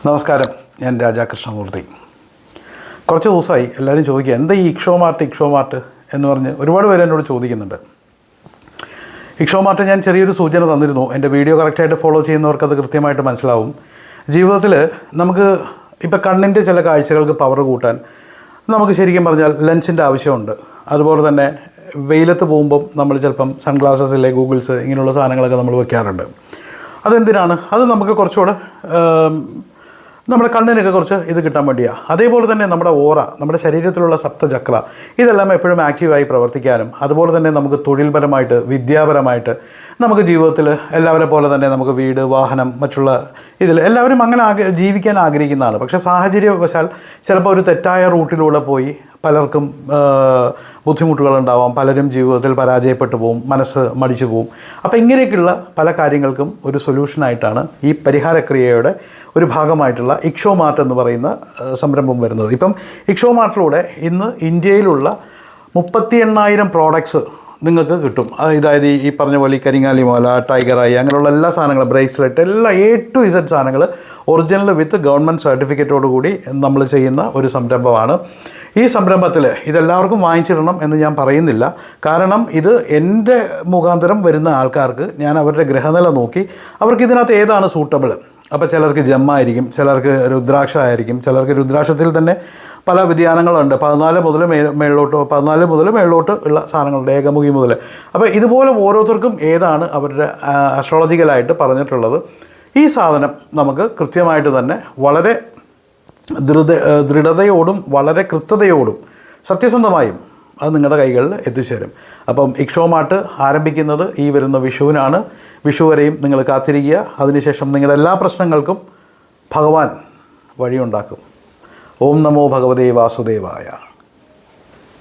നമസ്കാരം, ഞാൻ രാജാകൃഷ്ണമൂർത്തി. കുറച്ച് ദിവസമായി എല്ലാവരും ചോദിക്കുക, എന്താ ഈ ഇക്ഷോമാർട്ട് എന്ന് പറഞ്ഞ് ഒരുപാട് പേര് എന്നോട് ചോദിക്കുന്നുണ്ട്. ഇക്ഷോമാർട്ട് ഞാൻ ചെറിയൊരു സൂചന തന്നിരുന്നു. എൻ്റെ വീഡിയോ കറക്റ്റായിട്ട് ഫോളോ ചെയ്യുന്നവർക്ക് അത് കൃത്യമായിട്ട് മനസ്സിലാവും. ജീവിതത്തിൽ നമുക്ക് ഇപ്പോൾ കണ്ണിൻ്റെ ചില കാഴ്ചകൾക്ക് പവർ കൂട്ടാൻ നമുക്ക് ശരിക്കും പറഞ്ഞാൽ ലെൻസിൻ്റെ ആവശ്യമുണ്ട്. അതുപോലെ തന്നെ വെയിലത്ത് പോകുമ്പം നമ്മൾ ചിലപ്പം സൺഗ്ലാസസിലെ ഗൂഗിൾസ് ഇങ്ങനെയുള്ള സാധനങ്ങളൊക്കെ നമ്മൾ വെക്കാറുണ്ട്. അതെന്തിനാണ്? അത് നമുക്ക് കുറച്ചുകൂടെ നമ്മുടെ കണ്ണിനൊക്കെ കുറച്ച് ഇത് കിട്ടാൻ വേണ്ടിയാണ്. അതേപോലെ തന്നെ നമ്മുടെ ഓറ, നമ്മുടെ ശരീരത്തിലുള്ള സപ്തചക്ര, ഇതെല്ലാം എപ്പോഴും ആക്റ്റീവായി പ്രവർത്തിക്കാനും, അതുപോലെ തന്നെ നമുക്ക് തൊഴിൽപരമായിട്ട് വിദ്യാപരമായിട്ട് നമുക്ക് ജീവിതത്തിൽ എല്ലാവരെ പോലെ തന്നെ നമുക്ക് വീട്, വാഹനം, മറ്റുള്ള ഇതിൽ എല്ലാവരും അങ്ങനെ ജീവിക്കാൻ ആഗ്രഹിക്കുന്നതാണ്. പക്ഷേ സാഹചര്യവശാൽ ചിലപ്പോൾ ഒരു തെറ്റായ റൂട്ടിലൂടെ പോയി പലർക്കും ബുദ്ധിമുട്ടുകളുണ്ടാവാം. പലരും ജീവിതത്തിൽ പരാജയപ്പെട്ടു പോവും, മനസ്സ് മടിച്ചു പോവും. അപ്പോൾ ഇങ്ങനെയൊക്കെയുള്ള പല കാര്യങ്ങൾക്കും ഒരു സൊല്യൂഷനായിട്ടാണ് ഈ പരിഹാരക്രിയയുടെ ഒരു ഭാഗമായിട്ടുള്ള ഇക്ഷോമാർട്ട് എന്ന് പറയുന്ന സംരംഭം വരുന്നത്. ഇപ്പം ഇക്ഷോമാർട്ടിലൂടെ ഇന്ന് ഇന്ത്യയിലുള്ള 38,000 പ്രോഡക്ട്സ് നിങ്ങൾക്ക് കിട്ടും. അതായത് ഈ പറഞ്ഞ പോലെ ഈ കരിങ്ങാലി മോല, ടൈഗർ ഐ, അങ്ങനെയുള്ള എല്ലാ സാധനങ്ങളും, ബ്രേസ്ലെറ്റ്, എല്ലാ A to Z സാധനങ്ങൾ ഒറിജിനൽ വിത്ത് ഗവൺമെൻറ് സർട്ടിഫിക്കറ്റോട് കൂടി നമ്മൾ ചെയ്യുന്ന ഒരു സംരംഭമാണ്. ഈ സംരംഭത്തിൽ ഇതെല്ലാവർക്കും വാങ്ങിച്ചിടണം എന്ന് ഞാൻ പറയുന്നില്ല. കാരണം ഇത് എൻ്റെ മുഖാന്തരം വരുന്ന ആൾക്കാർക്ക് ഞാൻ അവരുടെ ഗ്രഹനില നോക്കി അവർക്ക് ഇതിനകത്ത് ഏതാണ് സൂട്ടബിൾ. അപ്പോൾ ചിലർക്ക് ജമ്മായിരിക്കും, ചിലർക്ക് രുദ്രാക്ഷ ആയിരിക്കും, ചിലർക്ക് രുദ്രാക്ഷത്തിൽ തന്നെ പല വ്യതിയാനങ്ങളുണ്ട്. 14 മുതൽ മേളിലോട്ട് ഉള്ള സാധനങ്ങളുണ്ട്, ഏകമുഖി മുതൽ. അപ്പോൾ ഇതുപോലെ ഓരോരുത്തർക്കും ഏതാണ് അവരുടെ അസ്ട്രോളജിക്കലായിട്ട് പറഞ്ഞിട്ടുള്ളത്. ഈ സാധനം നമുക്ക് കൃത്യമായിട്ട് തന്നെ വളരെ ദൃഢതയോടും വളരെ കൃത്യതയോടും സത്യസന്ധമായും അത് നിങ്ങളുടെ കൈകളിൽ എത്തിച്ചേരും. അപ്പം ഇക്ഷോമാർട്ട് ആരംഭിക്കുന്നത് ഈ വരുന്ന വിഷുവിനാണ്. വിഷു വരെയും നിങ്ങൾ കാത്തിരിക്കുക. അതിനുശേഷം നിങ്ങളുടെ എല്ലാ പ്രശ്നങ്ങൾക്കും ഭഗവാൻ വഴിയുണ്ടാക്കും. ഓം നമോ ഭഗവതേ വാസുദേവായ.